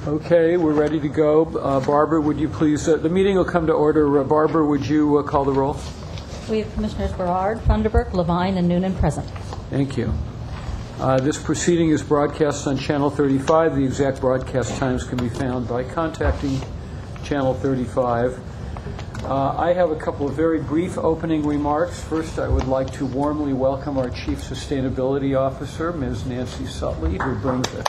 Okay, we're ready to go. Barbara, would you please, the meeting will come to order. Barbara, would you call the roll? We have Commissioners Berard, Funderburk, Levine, and Noonan present. Thank you. This proceeding is broadcast on Channel 35. The exact broadcast times can be found by contacting Channel 35. I have a couple of very brief opening remarks. First, I would like to warmly welcome our Chief Sustainability Officer, Ms. Nancy Sutley, who brings a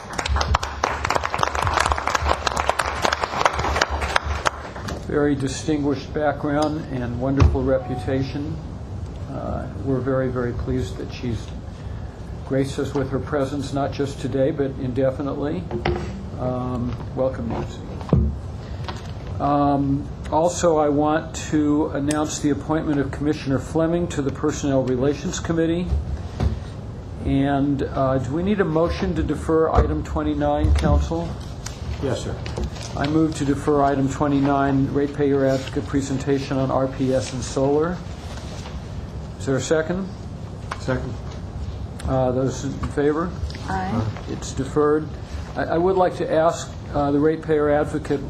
very distinguished background and wonderful reputation. We're very, very pleased that she's graced us with her presence, not just today, but indefinitely. Welcome, Nancy. Also, I want to announce the appointment of Commissioner Fleming to the Personnel Relations Committee. And do we need a motion to defer item 29, Council? Yes, sir. I move to defer item 29, ratepayer advocate presentation on RPS and solar. Is there a second? Second. Those in favor? Aye. It's deferred. I would like to ask the ratepayer advocate,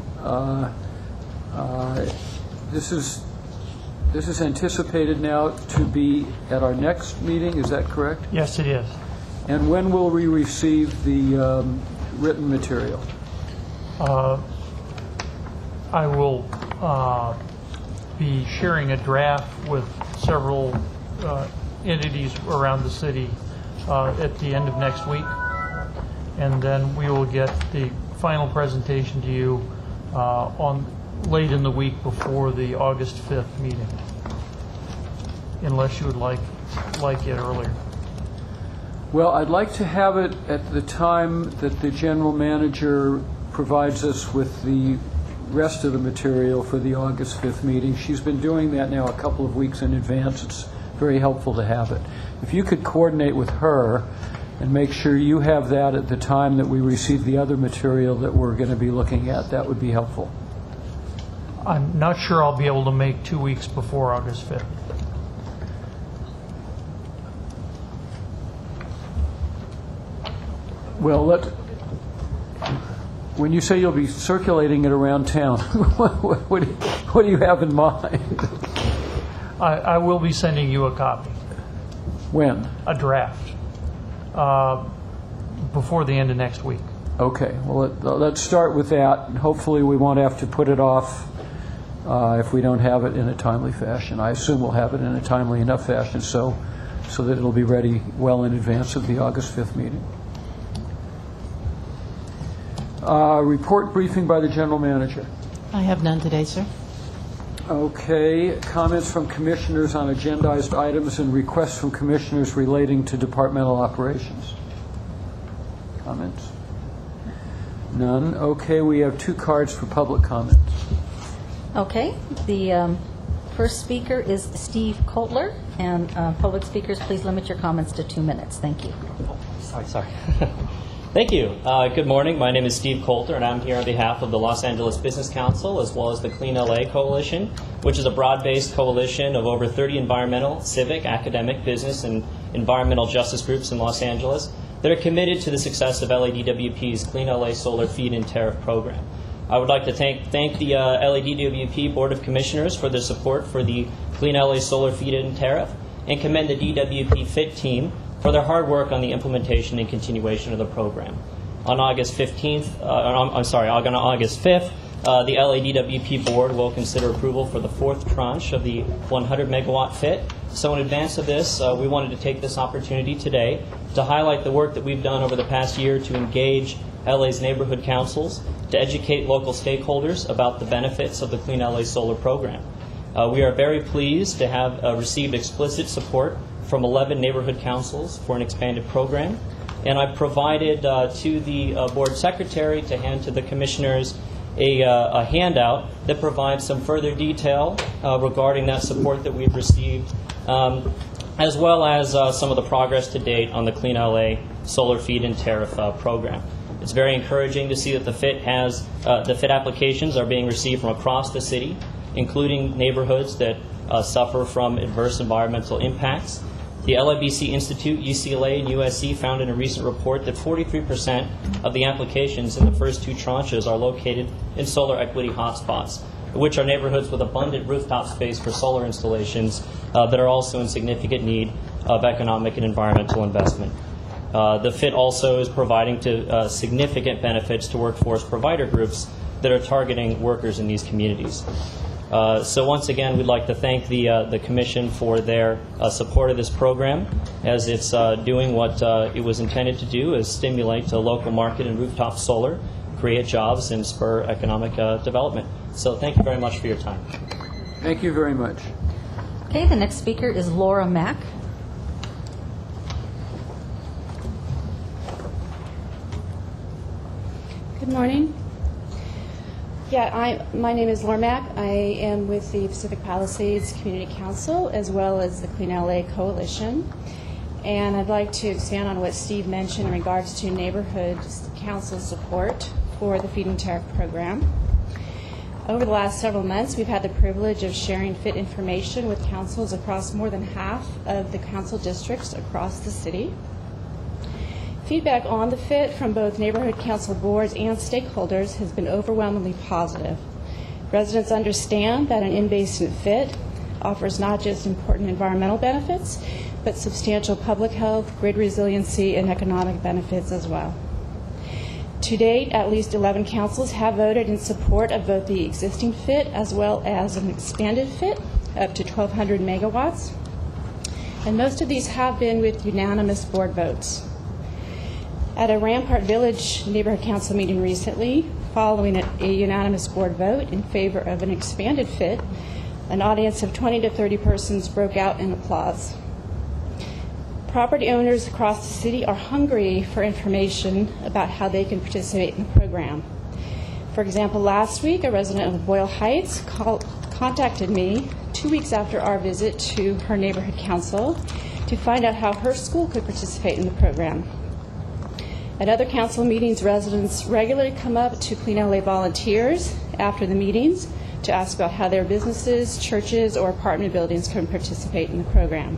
this is anticipated now to be at our next meeting, is that correct? Yes, it is. And when will we receive the written material? I will be sharing a draft with several entities around the city at the end of next week, and then we will get the final presentation to you on late in the week before the August 5th meeting, unless you would like it earlier. Well, I'd like to have it at the time that the general manager provides us with the rest of the material for the August 5th meeting. She's been doing that now a couple of weeks in advance. It's very helpful to have it. If you could coordinate with her and make sure you have that at the time that we receive the other material that we're going to be looking at, that would be helpful. I'm not sure I'll be able to make 2 weeks before August 5th. Well, when you say you'll be circulating it around town, what do you have in mind? I will be sending you a copy. When? A draft. Before the end of next week. Okay. Well, let's start with that. Hopefully we won't have to put it off if we don't have it in a timely fashion. I assume we'll have it in a timely enough fashion so that it'll be ready well in advance of the August 5th meeting. Report briefing by the General Manager. I have none today, sir. Okay. Comments from commissioners on agendized items and requests from commissioners relating to departmental operations. Comments? None. Okay. We have 2 cards for public comments. Okay. The first speaker is Steve Kotler, and public speakers, please limit your comments to 2 minutes. Thank you. Sorry. Thank you. Good morning. My name is Steve Coulter, and I'm here on behalf of the Los Angeles Business Council as well as the Clean LA Coalition, which is a broad-based coalition of over 30 environmental, civic, academic, business, and environmental justice groups in Los Angeles that are committed to the success of LADWP's Clean LA Solar Feed-in Tariff program. I would like to thank the LADWP Board of Commissioners for their support for the Clean LA Solar Feed-in Tariff and commend the DWP FIT team for their hard work on the implementation and continuation of the program. On August 5th, the LADWP board will consider approval for the 4th tranche of the 100 megawatt FIT. So in advance of this, we wanted to take this opportunity today to highlight the work that we've done over the past year to engage LA's neighborhood councils, to educate local stakeholders about the benefits of the Clean LA Solar program. We are very pleased to have received explicit support from 11 neighborhood councils for an expanded program. And I provided to the board secretary to hand to the commissioners a handout that provides some further detail regarding that support that we've received, as well as some of the progress to date on the Clean LA Solar Feed-in Tariff program. It's very encouraging to see that the FIT applications are being received from across the city, including neighborhoods that suffer from adverse environmental impacts. The LIBC Institute, UCLA, and USC found in a recent report that 43% of the applications in the first two tranches are located in solar equity hotspots, which are neighborhoods with abundant rooftop space for solar installations that are also in significant need of economic and environmental investment. The FIT also is providing significant benefits to workforce provider groups that are targeting workers in these communities. So once again, we'd like to thank the Commission for their support of this program, as it's doing what it was intended to do, is stimulate the local market and rooftop solar, create jobs, and spur economic development. So thank you very much for your time. Thank you very much. Okay, the next speaker is Laura Mack. Good morning. My name is Laura Mack. I am with the Pacific Palisades Community Council as well as the Clean LA Coalition. And I'd like to expand on what Steve mentioned in regards to neighborhood council support for the feed-in tariff program. Over the last several months, we've had the privilege of sharing FIT information with councils across more than half of the council districts across the city. Feedback on the FIT from both neighborhood council boards and stakeholders has been overwhelmingly positive. Residents understand that an in-basin FIT offers not just important environmental benefits, but substantial public health, grid resiliency, and economic benefits as well. To date, at least 11 councils have voted in support of both the existing FIT as well as an expanded FIT up to 1,200 megawatts, and most of these have been with unanimous board votes. At a Rampart Village neighborhood council meeting recently, following a unanimous board vote in favor of an expanded FIT, an audience of 20 to 30 persons broke out in applause. Property owners across the city are hungry for information about how they can participate in the program. For example, last week, a resident of Boyle Heights contacted me 2 weeks after our visit to her neighborhood council to find out how her school could participate in the program. At other council meetings, residents regularly come up to Clean LA volunteers after the meetings to ask about how their businesses, churches, or apartment buildings can participate in the program.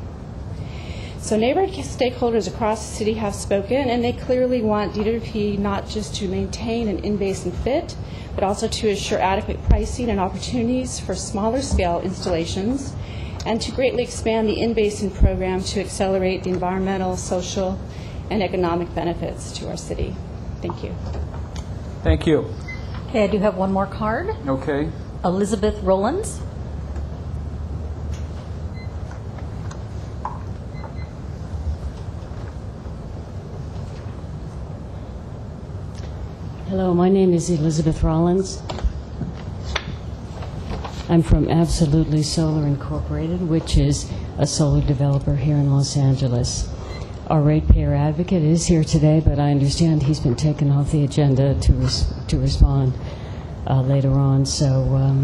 So neighborhood stakeholders across the city have spoken, and they clearly want DWP not just to maintain an in-basin FIT, but also to assure adequate pricing and opportunities for smaller scale installations, and to greatly expand the in-basin program to accelerate the environmental, social, and economic benefits to our city. Thank you. Thank you. Okay, I do have one more card. Okay. Elizabeth Rollins. Hello, my name is Elizabeth Rollins. I'm from Absolutely Solar Incorporated, which is a solar developer here in Los Angeles. Our ratepayer advocate is here today, but I understand he's been taken off the agenda to respond later on. So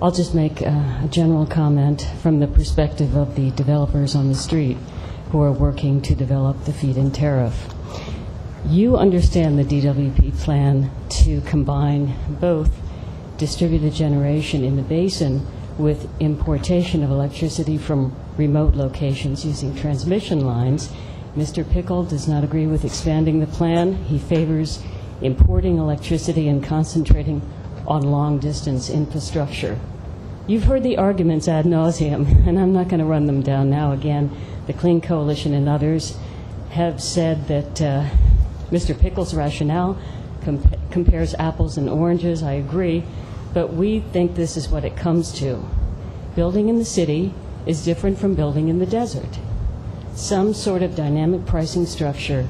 I'll just make a general comment from the perspective of the developers on the street who are working to develop the feed-in tariff. You understand the DWP plan to combine both distributed generation in the basin with importation of electricity from remote locations using transmission lines. Mr. Pickle does not agree with expanding the plan. He favors importing electricity and concentrating on long-distance infrastructure. You've heard the arguments ad nauseum, and I'm not going to run them down now again. The Clean Coalition and others have said that Mr. Pickle's rationale compares apples and oranges. I agree. But we think this is what it comes to. Building in the city is different from building in the desert. Some sort of dynamic pricing structure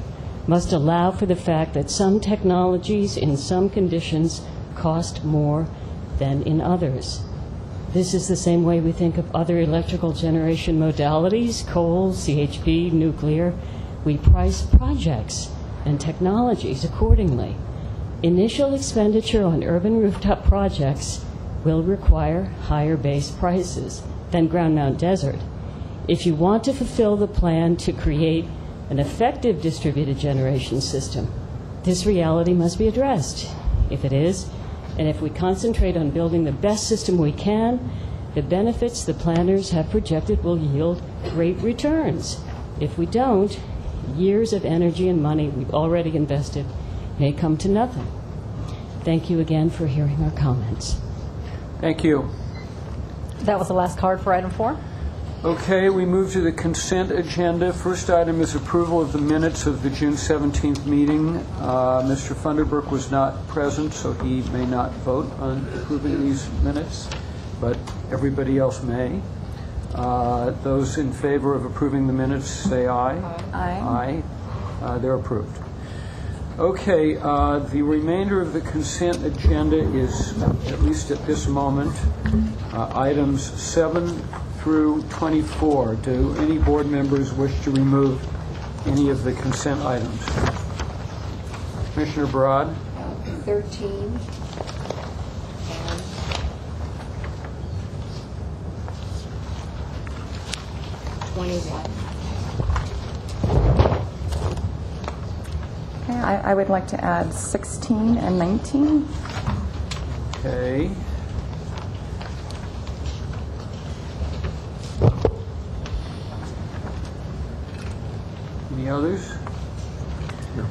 must allow for the fact that some technologies in some conditions cost more than in others. This is the same way we think of other electrical generation modalities, coal, CHP, nuclear. We price projects and technologies accordingly. Initial expenditure on urban rooftop projects will require higher base prices than ground mount desert. If you want to fulfill the plan to create an effective distributed generation system, this reality must be addressed. If it is, and if we concentrate on building the best system we can, The benefits the planners have projected will yield great returns. If we don't, years of energy and money we've already invested may come to nothing. Thank you again for hearing our comments. Thank you. That was the last card for item 4. Okay, we move to the consent agenda. First item is approval of the minutes of the June 17th meeting. Mr. Funderburk was not present, so he may not vote on approving these minutes, but everybody else may. Those in favor of approving the minutes, say aye. Aye. Aye. They're approved. Okay, the remainder of the consent agenda is, at least at this moment, items 7 through 24. Do any board members wish to remove any of the consent items? Commissioner Broad? 13 and 21. Okay, I would like to add 16 and 19. Okay. Any others? No.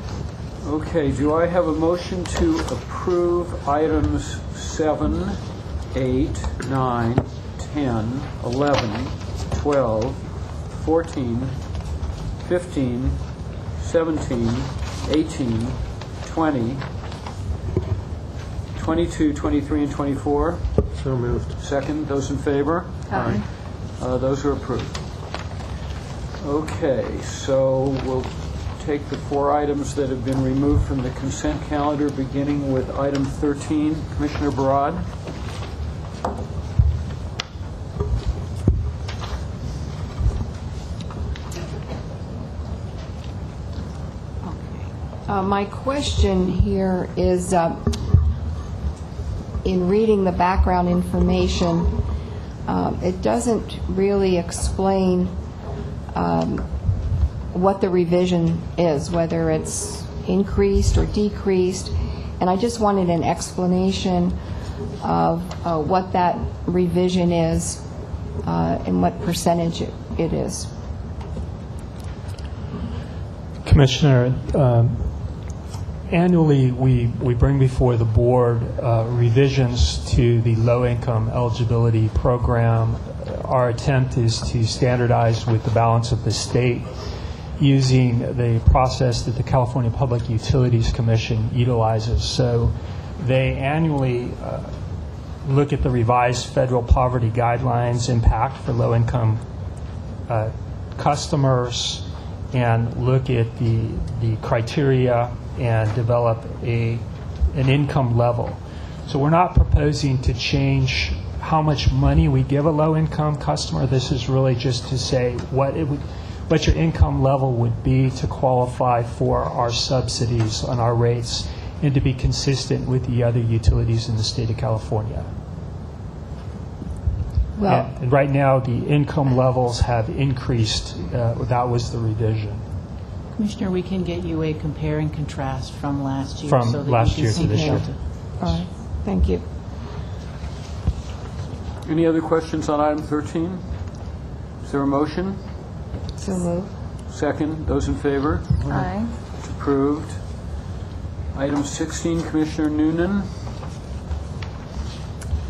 Okay, do I have a motion to approve items 7, 8, 9, 10, 11, 12, 14, 15, 17, 18, 20, 22, 23, and 24? So moved. Second, those in favor? Aye. Those are approved. Okay, so we'll take the 4 items that have been removed from the consent calendar, beginning with item 13. Commissioner Barad? My question here is, in reading the background information, it doesn't really explain what the revision is, whether it's increased or decreased, and I just wanted an explanation of what that revision is and what percentage it is. Commissioner, annually we bring before the board revisions to the low-income eligibility program. Our attempt is to standardize with the balance of the state using the process that the California Public Utilities Commission utilizes. So they annually look at the revised federal poverty guidelines impact for low-income customers and look at the criteria and develop an income level. So we're not proposing to change how much money we give a low-income customer. This is really just to say what your income level would be to qualify for our subsidies on our rates and to be consistent with the other utilities in the state of California. Well, And right now, the income levels have increased. That was the revision. Commissioner, we can get you a compare and contrast from last year. From so that last you year can to this see year. Delta. all right, thank you. Any other questions on item 13? Is there a motion? So moved. Second, those in favor? Aye. It's approved. Item 16, Commissioner Noonan.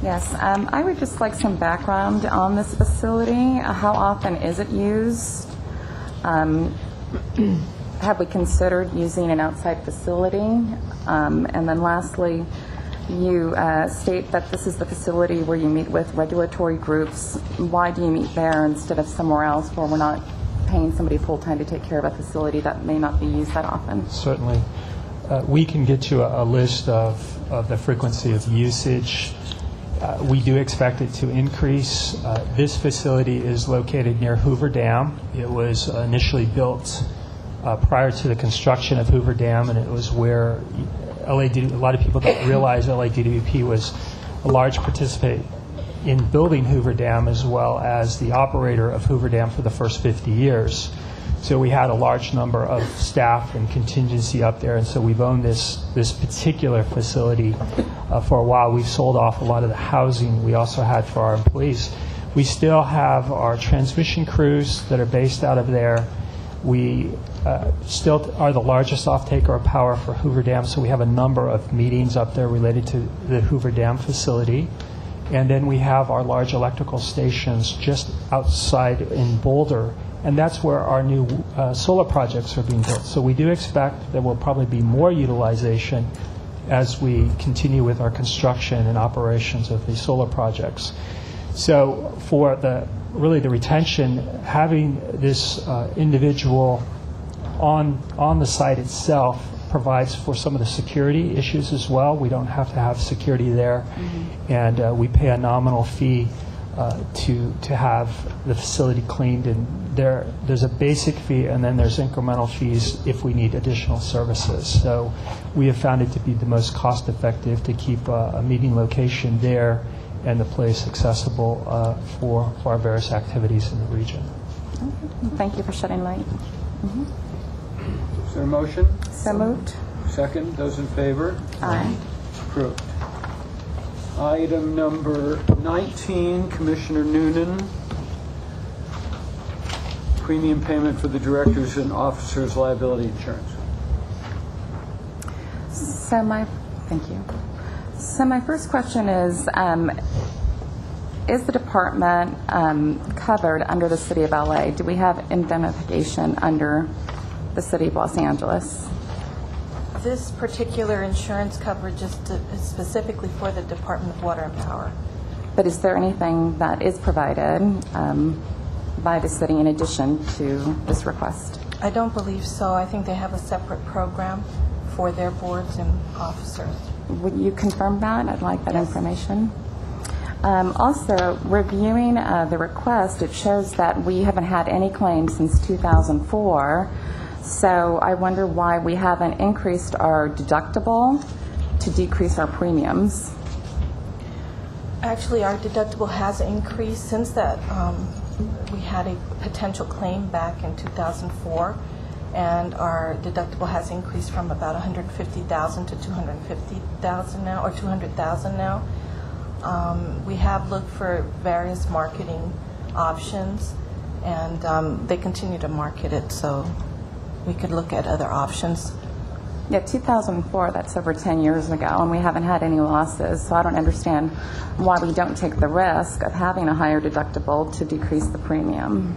Yes, I would just like some background on this facility. How often is it used? Have we considered using an outside facility? And then lastly, you state that this is the facility where you meet with regulatory groups. Why do you meet there instead of somewhere else where we're not paying somebody full-time to take care of a facility that may not be used that often? Certainly. We can get you a list of the frequency of usage. We do expect it to increase. This facility is located near Hoover Dam. It was initially built prior to the construction of Hoover Dam, and it was where a lot of people don't realize LADWP was a large participant in building Hoover Dam as well as the operator of Hoover Dam for the first 50 years. So we had a large number of staff and contingency up there, and so we've owned this particular facility for a while. We've sold off a lot of the housing we also had for our employees. We still have our transmission crews that are based out of there. We still are the largest off-taker of power for Hoover Dam, so we have a number of meetings up there related to the Hoover Dam facility. And then we have our large electrical stations just outside in Boulder, and that's where our new solar projects are being built. So we do expect there will probably be more utilization as we continue with our construction and operations of these solar projects. So for the retention, having this individual on the site itself provides for some of the security issues as well. We don't have to have security there, and we pay a nominal fee to have the facility cleaned. And there's a basic fee, and then there's incremental fees if we need additional services. So we have found it to be the most cost-effective to keep a meeting location there and the place accessible for our various activities in the region. Thank you for shedding light. Is there a motion? So moved. Second. Those in favor? Aye. Approved. Item number 19, Commissioner Noonan. Premium payment for the directors and officers' liability insurance. Thank you. So my first question is the department covered under the City of LA? Do we have indemnification under the City of Los Angeles? This particular insurance coverage is specifically for the Department of Water and Power. But is there anything that is provided by the city in addition to this request? I don't believe so. I think they have a separate program for their boards and officers. Would you confirm that? I'd like that information. Also, reviewing the request, it shows that we haven't had any claims since 2004. So I wonder why we haven't increased our deductible to decrease our premiums. Actually, our deductible has increased since that. We had a potential claim back in 2004, and our deductible has increased from about $150,000 to $250,000 now, or $200,000 now. We have looked for various marketing options, and they continue to market it, so we could look at other options. Yeah, 2004, that's over 10 years ago, and we haven't had any losses, so I don't understand why we don't take the risk of having a higher deductible to decrease the premium.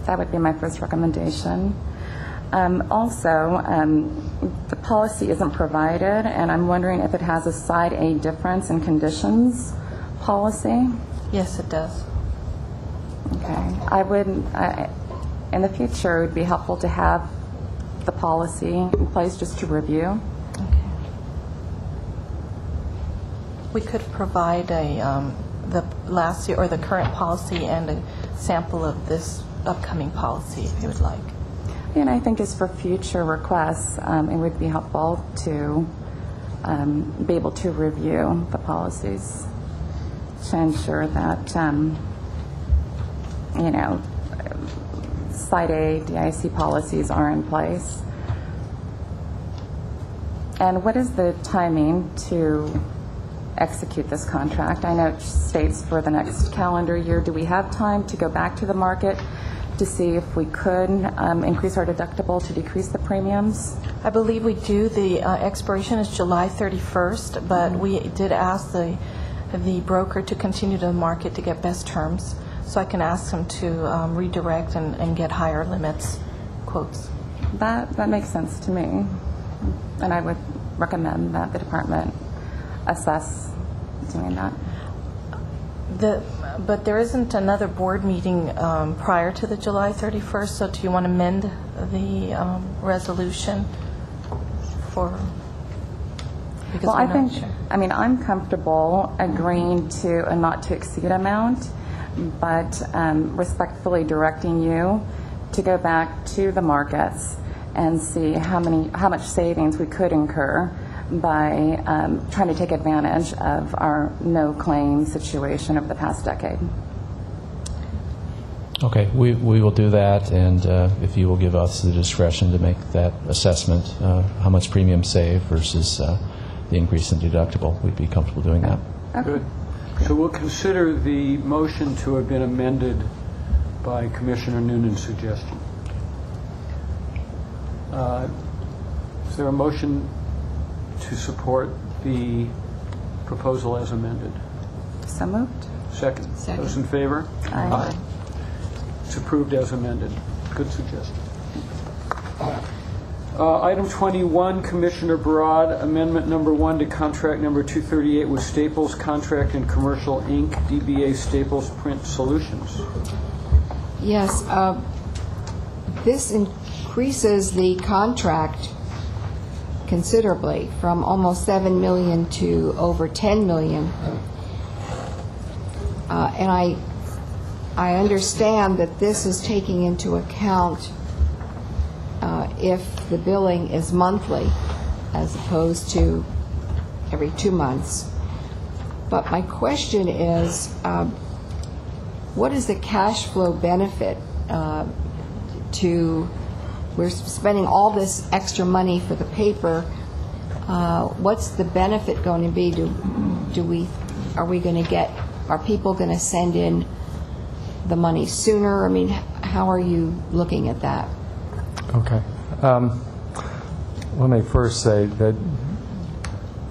That would be my first recommendation. Also, the policy isn't provided, and I'm wondering if it has a Side A difference in conditions policy. Yes, it does. Okay. I would, in the future, it would be helpful to have the policy in place just to review. Okay. We could provide the last year or the current policy and a sample of this upcoming policy if you would like. And I think just for future requests, it would be helpful to be able to review the policies to ensure that, Side A, DIC policies are in place. And what is the timing to execute this contract? I know it states for the next calendar year. Do we have time to go back to the market to see if we could increase our deductible to decrease the premiums? I believe we do. The expiration is July 31st, but we did ask the broker to continue to market to get best terms. So I can ask them to redirect and get higher limits quotes. That makes sense to me. And I would recommend that the department assess doing that. But there isn't another board meeting prior to the July 31st, so do you want to amend the resolution for? Well, I think, I'm comfortable agreeing to a not to exceed amount, but respectfully directing you to go back to the markets and see how much savings we could incur by trying to take advantage of our no-claim situation over the past decade. Okay, we will do that, and if you will give us the discretion to make that assessment, how much premium save versus the increase in deductible, we'd be comfortable doing that. Good. So we'll consider the motion to have been amended by Commissioner Noonan's suggestion. Is there a motion to support the proposal as amended? So moved. Second. Those in favor? Aye. It's approved as amended. Good suggestion. Item 21, Commissioner Broad, amendment number 1 to contract number 238 with Staples Contract and Commercial, Inc., DBA Staples Print Solutions. Yes, this increases the contract considerably from almost $7 million to over $10 million. And I understand that this is taking into account if the billing is monthly as opposed to every 2 months. But my question is, what is the cash flow benefit to, we're spending all this extra money for the paper, what's the benefit going to be? Are we going to get, are people going to send in the money sooner? I mean, how are you looking at that? Okay. Let me first say that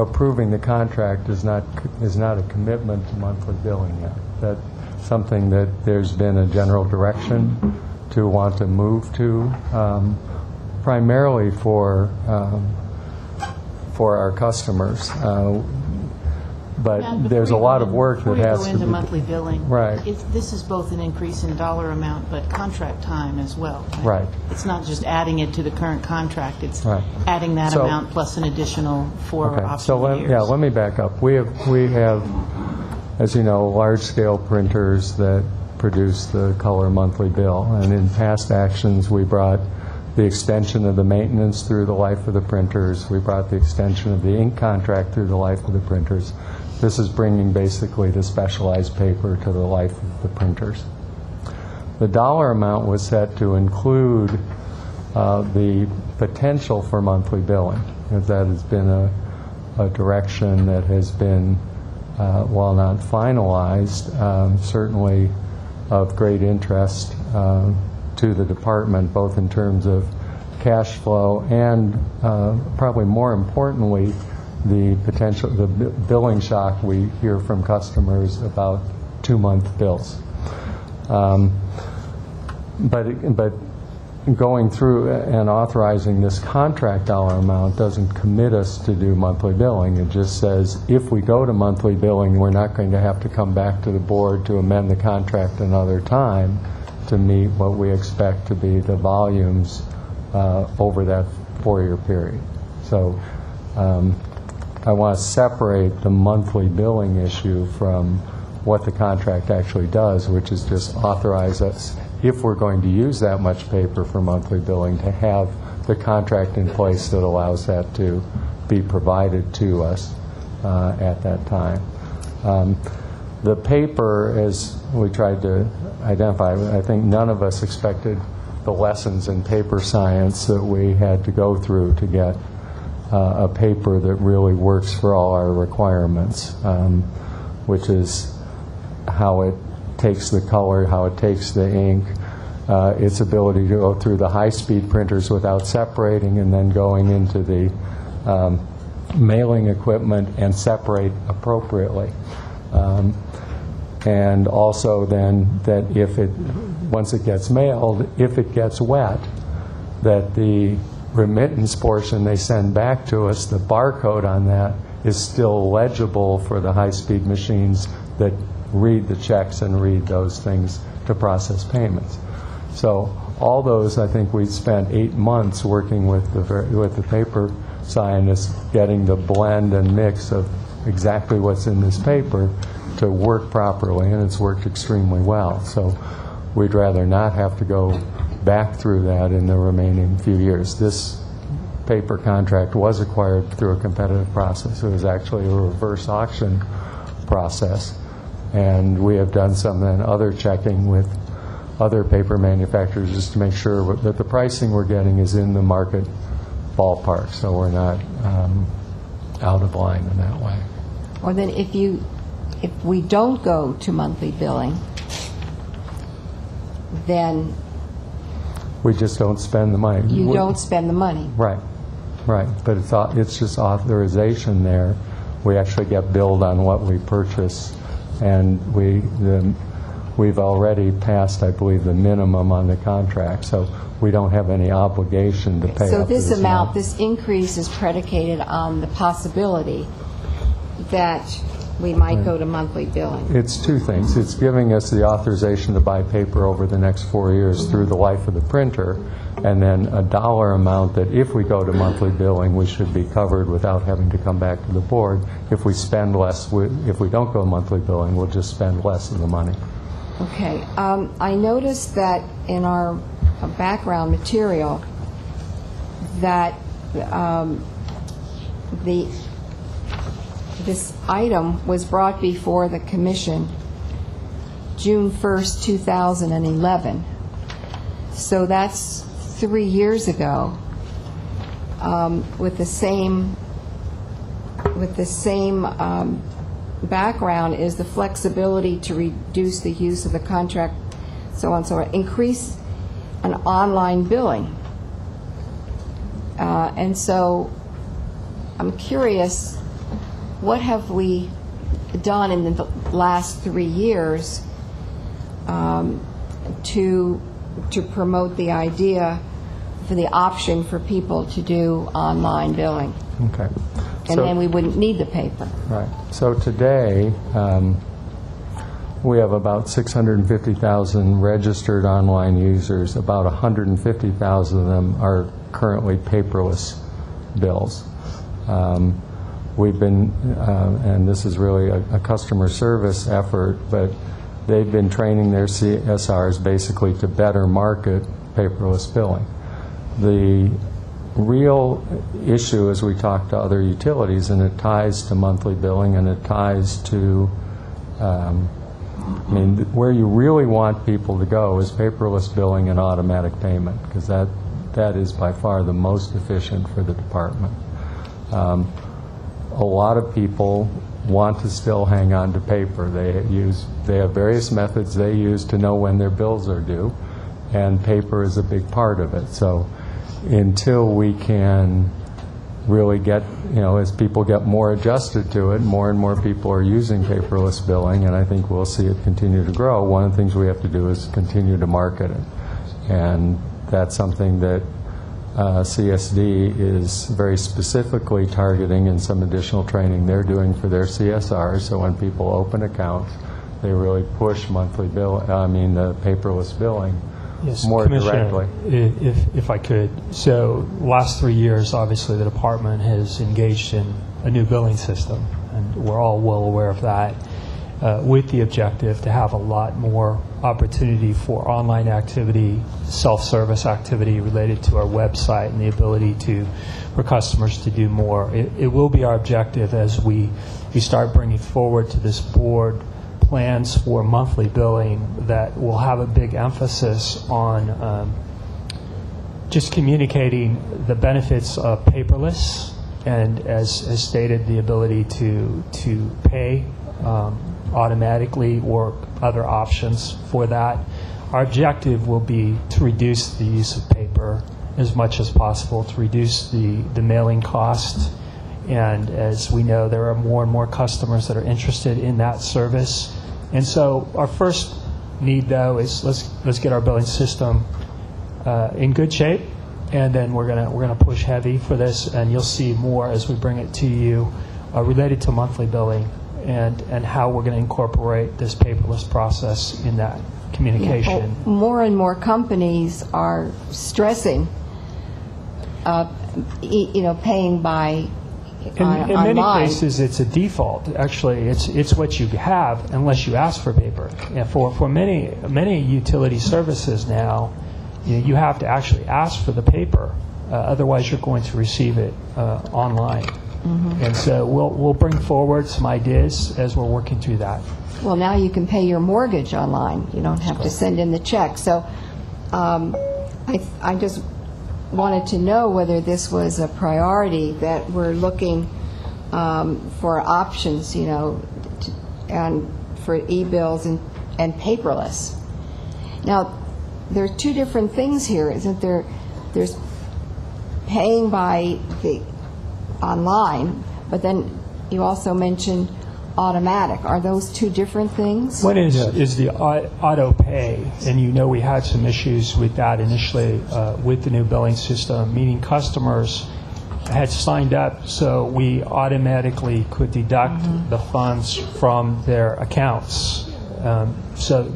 approving the contract is not a commitment to monthly billing yet. That's something that there's been a general direction to want to move to, primarily for our customers. But there's a lot of work that has to be... Before you go into monthly billing, right. This is both an increase in dollar amount, but contract time as well. Right. It's not just adding it to the current contract, it's right. adding that amount plus an additional 4 optional years. Let me back up. We have, as you know, large-scale printers that produce the color monthly bill, and in past actions we brought the extension of the maintenance through the life of the printers. We brought the extension of the ink contract through the life of the printers. This is bringing basically the specialized paper to the life of the printers. The dollar amount was set to include the potential for monthly billing, because that has been a direction that has been, while not finalized, certainly of great interest to the department, both in terms of cash flow and probably more importantly, the potential, the billing shock we hear from customers about 2-month bills. But going through and authorizing this contract dollar amount doesn't commit us to do monthly billing. It just says if we go to monthly billing, we're not going to have to come back to the board to amend the contract another time to meet what we expect to be the volumes over that 4-year period. So I want to separate the monthly billing issue from what the contract actually does, which is just authorize us, if we're going to use that much paper for monthly billing, to have the contract in place that allows that to be provided to us at that time. The paper, as we tried to identify, I think none of us expected the lessons in paper science that we had to go through to get a paper that really works for all our requirements, which is how it takes the color, how it takes the ink, its ability to go through the high-speed printers without separating, and then going into the mailing equipment and separate appropriately. And also then that if it, once it gets mailed, if it gets wet, that the remittance portion they send back to us, the barcode on that is still legible for the high-speed machines that read the checks and read those things to process payments. So all those, I think we spent 8 months working with the paper scientists, getting the blend and mix of exactly what's in this paper to work properly, and it's worked extremely well. So we'd rather not have to go back through that in the remaining few years. This paper contract was acquired through a competitive process. It was actually a reverse auction process, and we have done some then other checking with other paper manufacturers, just to make sure that the pricing we're getting is in the market ballpark, so we're not out of line in that way. Or then if we don't go to monthly billing, then We just don't spend the money. you don't spend the money. Right, right. But it's just authorization there. We actually get billed on what we purchase, and we've already passed, I believe, the minimum on the contract, so we don't have any obligation to pay So up to this amount, amount. this increase is predicated on the possibility that we might go to monthly billing. It's two things. It's giving us the authorization to buy paper over the next 4 years through the life of the printer, and then a dollar amount that if we go to monthly billing, we should be covered without having to come back to the board. If we spend less, if we don't go monthly billing, we'll just spend less of the money. Okay. I noticed that in our background material that this item was brought before the commission June 1st, 2011. So that's 3 years ago, with the same background is the flexibility to reduce the use of the contract, so on and so on, increase an online billing. And so I'm curious, what have we done in the last 3 years to promote the idea for the option for people to do online billing? Okay. And then we wouldn't need the paper. Right. So today, we have about 650,000 registered online users. About 150,000 of them are currently paperless bills. We've been, and this is really a customer service effort, but they've been training their CSRs basically to better market paperless billing. The real issue as we talk to other utilities, and it ties to monthly billing and it ties to, where you really want people to go is paperless billing and automatic payment, because that is by far the most efficient for the department. A lot of people want to still hang on to paper. They have various methods they use to know when their bills are due, and paper is a big part of it. So until we can really get, as people get more adjusted to it, more and more people are using paperless billing, and I think we'll see it continue to grow. One of the things we have to do is continue to market it. And that's something that CSD is very specifically targeting in some additional training they're doing for their CSRs. So when people open accounts, they really push monthly the paperless billing. Yes, more Commissioner, directly. If I could. So last 3 years, obviously, the department has engaged in a new billing system, and we're all well aware of that, with the objective to have a lot more opportunity for online activity, self-service activity related to our website, and the ability for customers to do more. It will be our objective as we start bringing forward to this board plans for monthly billing that will have a big emphasis on just communicating the benefits of paperless, and as stated, the ability to pay automatically or other options for that. Our objective will be to reduce the use of paper as much as possible, to reduce the mailing cost. And as we know, there are more and more customers that are interested in that service. And so our first need, though, is let's get our billing system in good shape, and then we're gonna push heavy for this, and you'll see more as we bring it to you related to monthly billing and how we're going to incorporate this paperless process in that communication. Yeah, more and more companies are stressing, paying by In many cases, it's a default. Actually, it's what you have unless you ask for paper. And for many utility services now, you have to actually ask for the paper. Otherwise, you're going to receive it online. And so we'll bring forward some ideas as we're working through that. Well, now you can pay your mortgage online. You don't have to send in the check. So I just wanted to know whether this was a priority, that we're looking for options, and for e-bills and paperless. Now, there are two different things here, isn't there? There's paying by the online, but then you also mentioned automatic. Are those two different things? One is the auto pay, and we had some issues with that initially with the new billing system, meaning customers had signed up so we automatically could deduct the funds from their accounts. So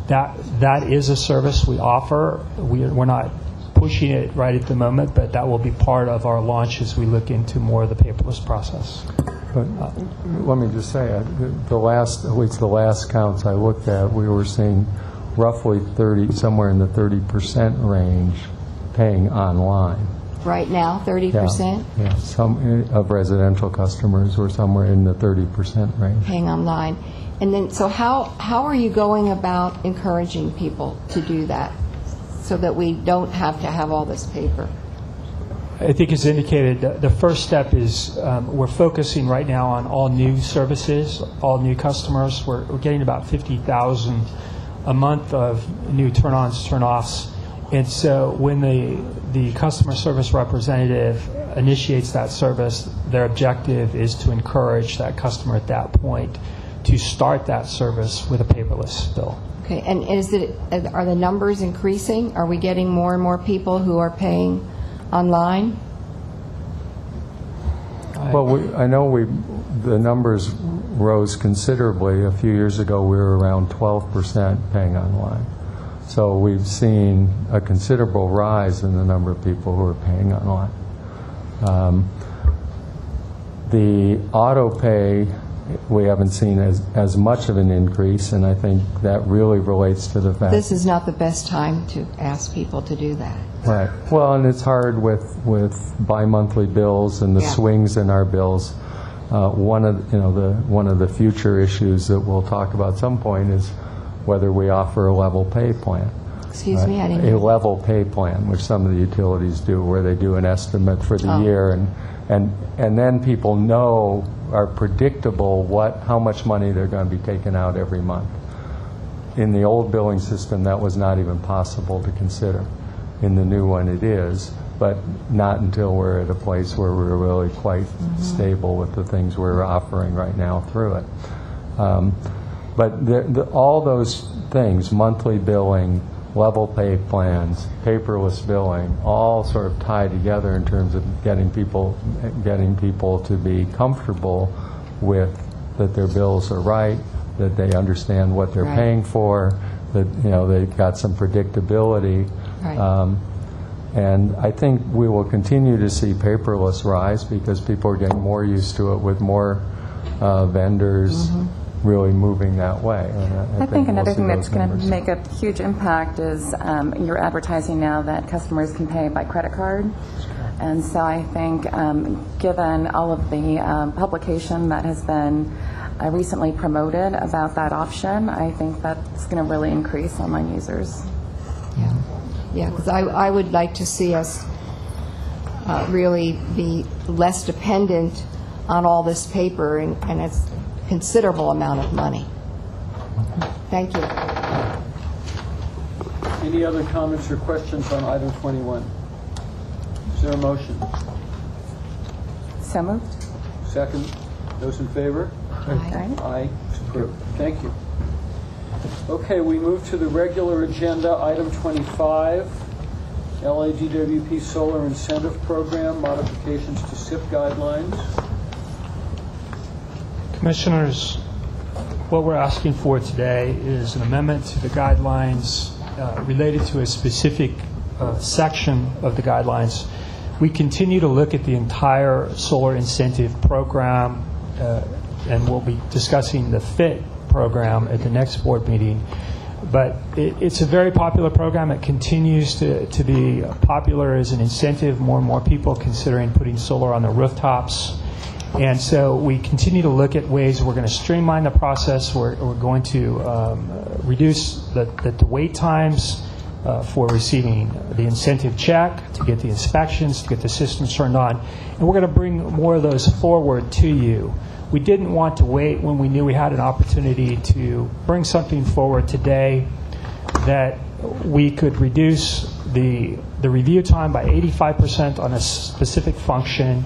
that is a service we offer. We're not pushing it right at the moment, but that will be part of our launch as we look into more of the paperless process. But let me just say, at least the last counts I looked at, we were seeing roughly somewhere in the 30% range paying online. Right now, 30%? Yeah, some of residential customers were somewhere in the 30% range. Paying online. And then, so how are you going about encouraging people to do that so that we don't have to have all this paper? I think as indicated, the first step is we're focusing right now on all new services, all new customers. We're getting about 50,000 a month of new turn-ons, turn-offs. And so when the customer service representative initiates that service, their objective is to encourage that customer at that point to start that service with a paperless bill. Okay, and are the numbers increasing? Are we getting more and more people who are paying online? Well, I know the numbers rose considerably. A few years ago, we were around 12% paying online. So we've seen a considerable rise in the number of people who are paying online. The auto pay, we haven't seen as much of an increase, and I think that really relates to the fact... This is not the best time to ask people to do that. Right. Well, and it's hard with bi-monthly bills and the swings in our bills. One of the future issues that we'll talk about at some point is whether we offer a level pay plan. Excuse me, I didn't A know. level pay plan, which some of the utilities do, where they do an estimate for the year, and then people are predictable how much money they're going to be taking out every month. In the old billing system, that was not even possible to consider. In the new one, it is, but not until we're at a place where we're really quite stable with the things we're offering right now through it. But all those things, monthly billing, level pay plans, paperless billing, all sort of tie together in terms of getting people to be comfortable with that their bills are right, that they understand what they're paying for, that they've got some predictability. Right. And I think we will continue to see paperless rise because people are getting more used to it with more vendors really moving that way. And I think another thing that's going to numbers. make a huge impact is you're advertising now that customers can pay by credit card. And so I think given all of the publication that has been recently promoted about that option, I think that's going to really increase online users. Yeah, because I would like to see us really be less dependent on all this paper, and it's a considerable amount of money. Thank you. Any other comments or questions on item 21? Is there a motion? So moved. Second. Those in favor? Aye. Aye. It's approved. Thank you. Okay, we move to the regular agenda, item 25, LADWP Solar Incentive Program, modifications to SIP guidelines. Commissioners, what we're asking for today is an amendment to the guidelines related to a specific section of the guidelines. We continue to look at the entire solar incentive program, and we'll be discussing the FIT program at the next board meeting. But it's a very popular program. It continues to be popular as an incentive. More and more people considering putting solar on their rooftops. And so we continue to look at ways we're going to streamline the process. We're going to reduce the wait times for receiving the incentive check, to get the inspections, to get the systems turned on. And we're going to bring more of those forward to you. We didn't want to wait when we knew we had an opportunity to bring something forward today that we could reduce the review time by 85% on a specific function.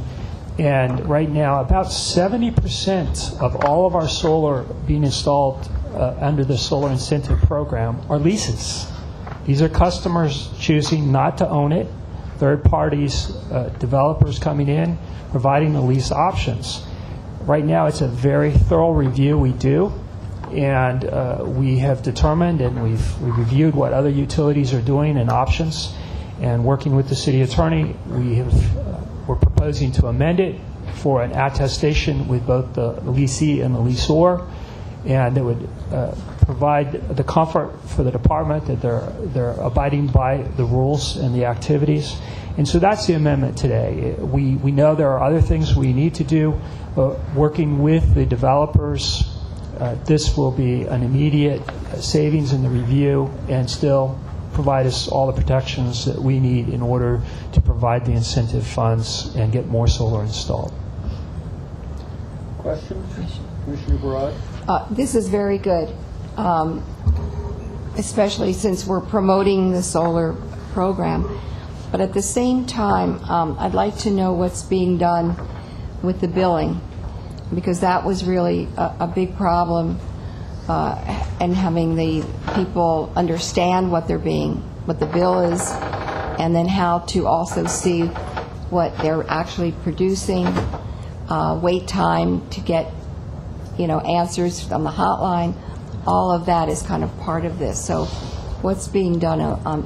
And right now, about 70% of all of our solar being installed under the solar incentive program are leases. These are customers choosing not to own it, third parties, developers coming in, providing the lease options. Right now, it's a very thorough review we do, and we have determined and we've reviewed what other utilities are doing and options. And working with the city attorney, we're proposing to amend it for an attestation with both the leasee and the lessor, and that would provide the comfort for the department that they're abiding by the rules and the activities. And so that's the amendment today. We know there are other things we need to do. Working with the developers, this will be an immediate savings in the review and still provide us all the protections that we need in order to provide the incentive funds and get more solar installed. Questions? Commissioner Barad? This is very good, especially since we're promoting the solar program. But at the same time, I'd like to know what's being done with the billing, because that was really a big problem, and having the people understand what the bill is, and then how to also see what they're actually producing, wait time to get answers from the hotline. All of that is kind of part of this. So what's being done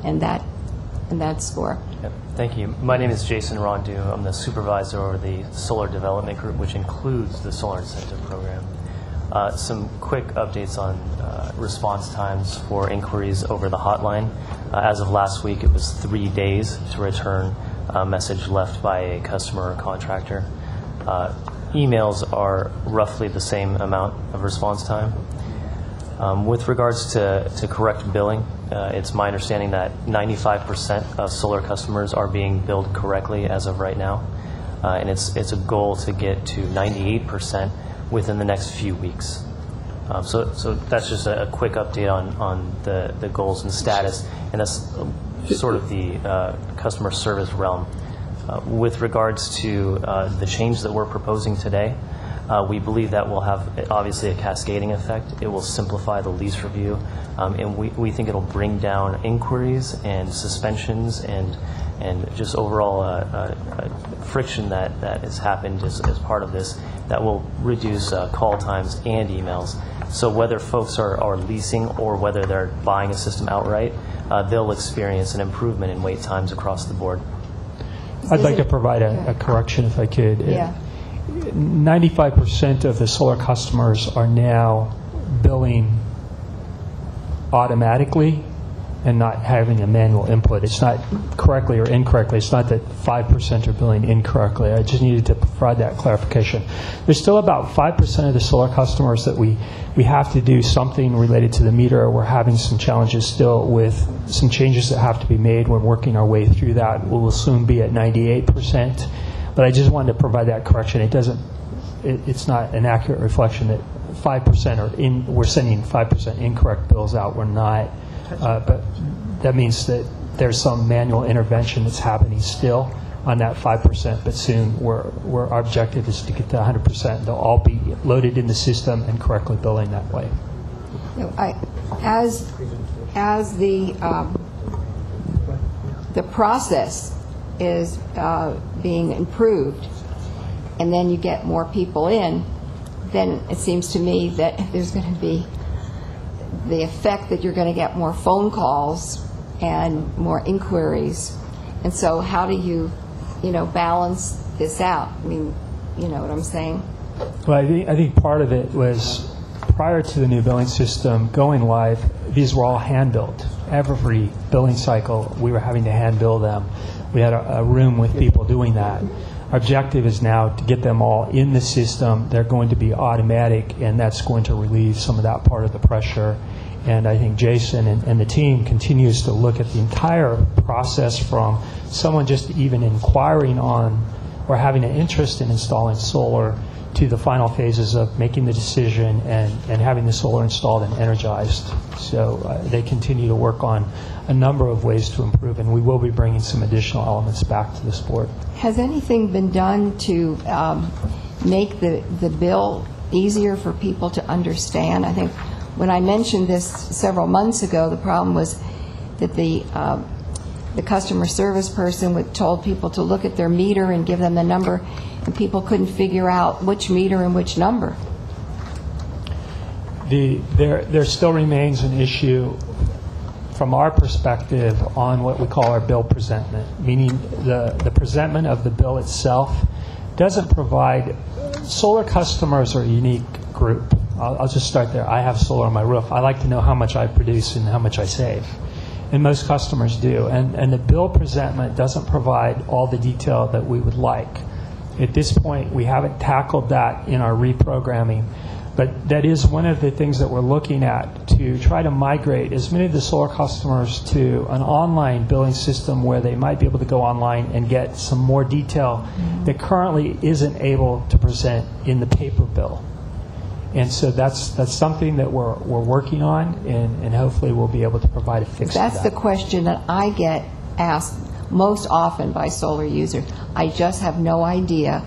in that score? Yep. Thank you. My name is Jason Rondu. I'm the supervisor over the Solar Development Group, which includes the Solar Incentive Program. Some quick updates on response times for inquiries over the hotline. As of last week, it was 3 days to return a message left by a customer or contractor. Emails are roughly the same amount of response time. With regards to correct billing, it's my understanding that 95% of solar customers are being billed correctly as of right now, and it's a goal to get to 98% within the next few weeks. So that's just a quick update on the goals and status, and that's sort of the customer service realm. With regards to the change that we're proposing today, we believe that will have obviously a cascading effect. It will simplify the lease review, and we think it'll bring down inquiries and suspensions and just overall friction that has happened as part of this, that will reduce call times and emails. So whether folks are leasing or whether they're buying a system outright, they'll experience an improvement in wait times across the board. I'd like to provide a correction if I could. Yeah. 95% of the solar customers are now billing automatically and not having a manual input. It's not correctly or incorrectly. It's not that 5% are billing incorrectly. I just needed to provide that clarification. There's still about 5% of the solar customers that we have to do something related to the meter. We're having some challenges still with some changes that have to be made. We're working our way through that. We will soon be at 98%. But I just wanted to provide that correction. It's not an accurate reflection that 5% we're sending 5% incorrect bills out. We're not. But that means that there's some manual intervention that's happening still on that 5%, but soon our objective is to get to 100%. They'll all be loaded in the system and correctly billing that way. As the process is being improved, and then you get more people in, then it seems to me that there's going to be the effect that you're going to get more phone calls and more inquiries. And so how do you balance this out? I mean, you know what I'm saying? Well, I think part of it was prior to the new billing system going live, these were all hand-built. Every billing cycle, we were having to hand-bill them. We had a room with people doing that. Our objective is now to get them all in the system. They're going to be automatic, and that's going to relieve some of that part of the pressure. And I think Jason and the team continues to look at the entire process from someone just even inquiring on or having an interest in installing solar to the final phases of making the decision and having the solar installed and energized. So they continue to work on a number of ways to improve, and we will be bringing some additional elements back to this board. Has anything been done to make the bill easier for people to understand? I think when I mentioned this several months ago, the problem was that the customer service person told people to look at their meter and give them the number, and people couldn't figure out which meter and which number. There still remains an issue from our perspective on what we call our bill presentment, meaning the presentment of the bill itself doesn't provide. Solar customers are a unique group. I'll just start there. I have solar on my roof. I like to know how much I produce and how much I save. And most customers do. And the bill presentment doesn't provide all the detail that we would like. At this point, we haven't tackled that in our reprogramming. But that is one of the things that we're looking at, to try to migrate as many of the solar customers to an online billing system where they might be able to go online and get some more detail that currently isn't able to present in the paper bill. And so that's something that we're working on, and hopefully we'll be able to provide a fix to that. That's the question that I get asked most often by solar users. I just have no idea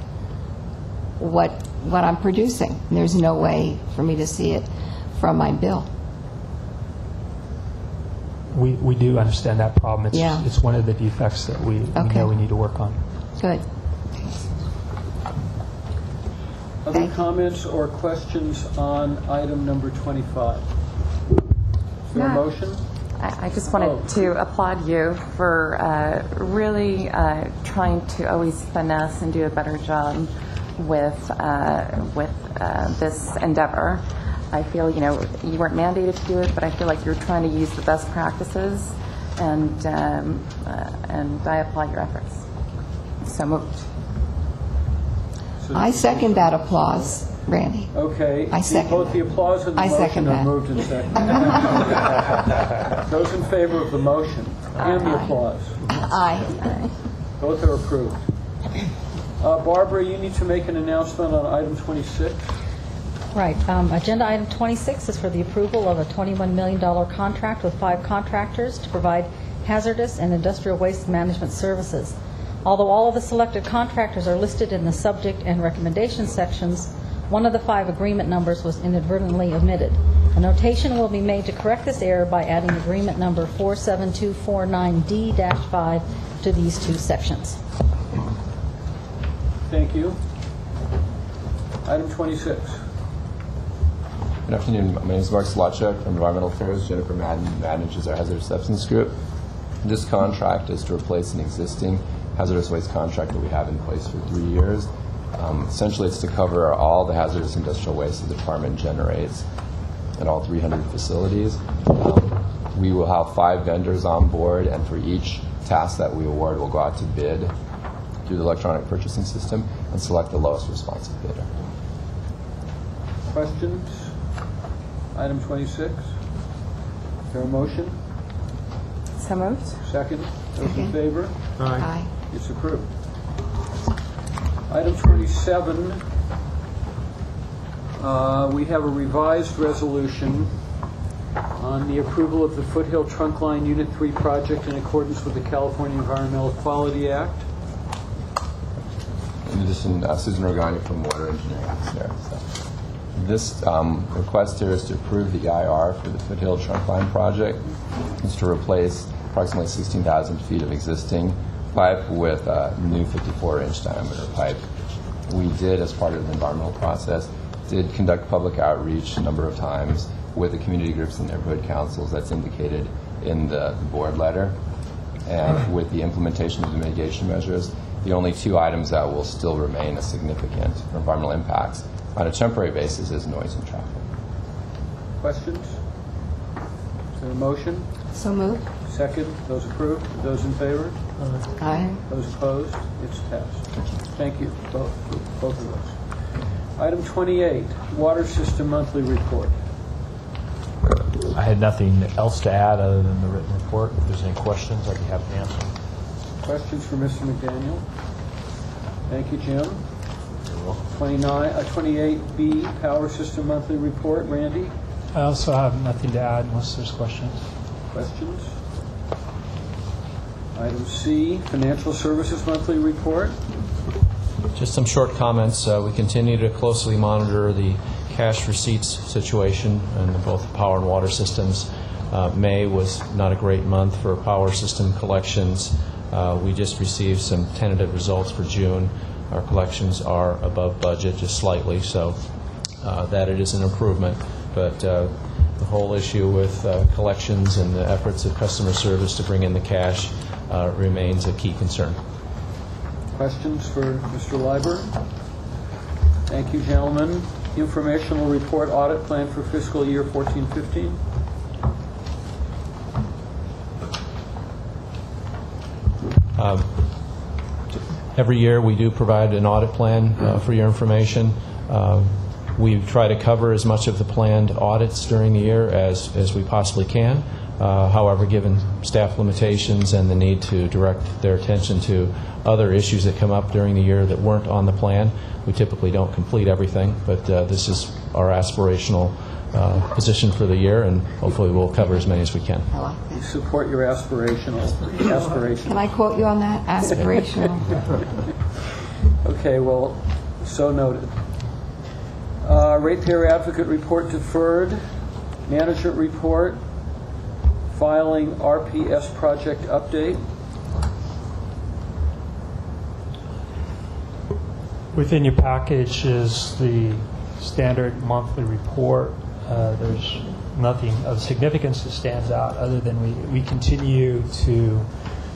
what I'm producing. And there's no way for me to see it from my bill. We do understand that problem. It's one of the defects that we know we need to work on. Good. Other comments or questions on item number 25? Is there a motion? I just wanted to applaud you for really trying to always finesse and do a better job with this endeavor. I feel, you weren't mandated to do it, but I feel like you're trying to use the best practices, and I applaud your efforts. So moved. I second that applause, Randy. Okay. I second both the applause and the motion are moved and seconded. Those in favor of the motion and the applause? Aye. Both are approved. Barbara, you need to make an announcement on item 26. Right. Agenda item 26 is for the approval of a $21 million contract with 5 contractors to provide hazardous and industrial waste management services. Although all of the selected contractors are listed in the subject and recommendation sections, one of the 5 agreement numbers was inadvertently omitted. A notation will be made to correct this error by adding agreement number 47249D-5 to these 2 sections. Thank you. Item 26. Good afternoon. My name is Mark Slotchuk from Environmental Affairs. Jennifer Madden manages our hazardous substance group. This contract is to replace an existing hazardous waste contract that we have in place for 3 years. Essentially, it's to cover all the hazardous industrial waste the department generates at all 300 facilities. We will have 5 vendors on board, and for each task that we award, we'll go out to bid through the electronic purchasing system and select the lowest responsive bidder. Questions? Item 26. Is there a motion? So moved. Second. Those in favor? Aye. It's approved. Item 27, we have a revised resolution on the approval of the Foothill Trunkline Unit 3 project in accordance with the California Environmental Quality Act. In addition, Susan Rogani from Water Engineering is here. So this request here is to approve the EIR for the Foothill Trunkline project. It's to replace approximately 16,000 feet of existing pipe with a new 54-inch diameter pipe. We did, as part of the environmental process, conduct public outreach a number of times with the community groups and neighborhood councils that's indicated in the board letter. And with the implementation of the mitigation measures, the only 2 items that will still remain as significant for environmental impacts on a temporary basis is noise and traffic. Questions? there a motion? So moved. Second. Those approved? Those in favor? Aye. Those opposed? It's passed. Thank you, both of those. Item 28, Water System Monthly Report. I had nothing else to add other than the written report. If there's any questions, I'd be happy to answer. Questions for Mr. McDaniel? Thank you, Jim. 28B, Power System Monthly Report. Randy? I also have nothing to add unless there's questions. Questions? Item C, Financial Services Monthly Report. Just some short comments. We continue to closely monitor the cash receipts situation in both power and water systems. May was not a great month for power system collections. We just received some tentative results for June. Our collections are above budget, just slightly, so that it is an improvement. But the whole issue with collections and the efforts of customer service to bring in the cash remains a key concern. Questions for Mr. Leiber? Thank you, gentlemen. Informational report audit plan for fiscal year 14-15. Every year we do provide an audit plan for your information. We try to cover as much of the planned audits during the year as we possibly can. However, given staff limitations and the need to direct their attention to other issues that come up during the year that weren't on the plan, we typically don't complete everything, but this is our aspirational position for the year, and hopefully we'll cover as many as we can. We support your aspirational. Can I quote you on that? Aspirational. Okay, well, so noted. Ratepayer Advocate Report deferred. Management Report. Filing RPS project update. Within your package is the standard monthly report. There's nothing of significance that stands out other than we continue to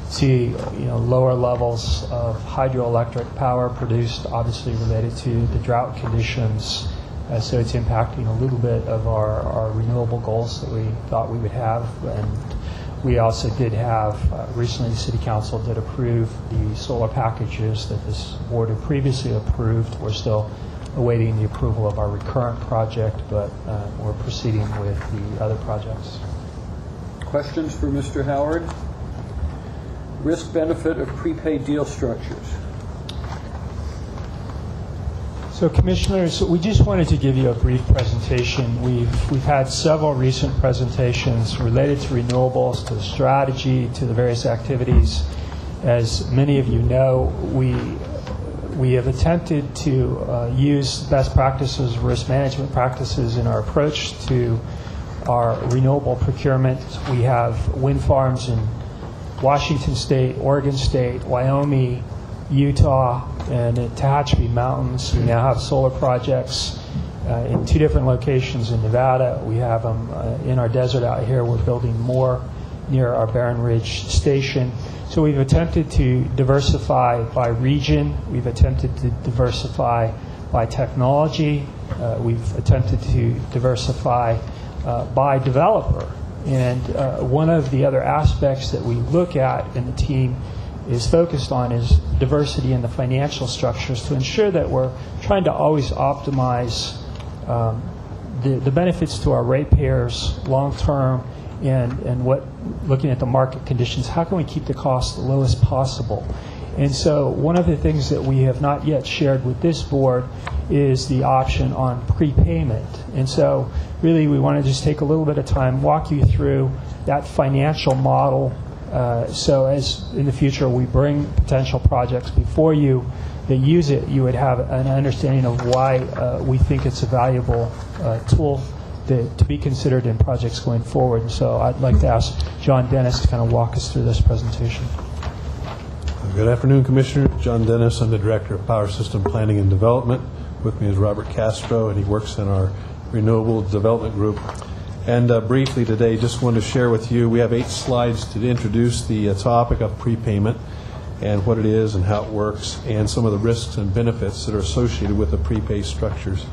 see lower levels of hydroelectric power produced, obviously related to the drought conditions. So it's impacting a little bit of our renewable goals that we thought we would have. And we also did have, recently the City Council did approve the solar packages that this board had previously approved. We're still awaiting the approval of our recurrent project, but we're proceeding with the other projects. Questions for Mr. Howard? Risk benefit of prepaid deal structures. So, Commissioners, we just wanted to give you a brief presentation. We've had several recent presentations related to renewables, to the strategy, to the various activities. As many of you know, we have attempted to use best practices, risk management practices in our approach to our renewable procurement. We have wind farms in Washington State, Oregon State, Wyoming, Utah, and in Tehachapi Mountains. We now have solar projects in 2 different locations in Nevada. We have them in our desert out here. We're building more near our Barren Ridge station. So we've attempted to diversify by region. We've attempted to diversify by technology. We've attempted to diversify by developer. And one of the other aspects that we look at in the team is focused on is diversity in the financial structures to ensure that we're trying to always optimize the benefits to our ratepayers long term, and what, looking at the market conditions, how can we keep the cost the lowest possible? And so one of the things that we have not yet shared with this board is the option on prepayment. And so really we want to just take a little bit of time, walk you through that financial model, so as in the future we bring potential projects before you that use it, you would have an understanding of why we think it's a valuable tool to be considered in projects going forward. And so I'd like to ask John Dennis to kind of walk us through this presentation. Good afternoon, Commissioner. John Dennis. I'm the Director of Power System Planning and Development. With me is Robert Castro, and he works in our Renewable Development Group. And briefly today, just want to share with you, we have 8 slides to introduce the topic of prepayment and what it is and how it works, and some of the risks and benefits that are associated with the prepay structures.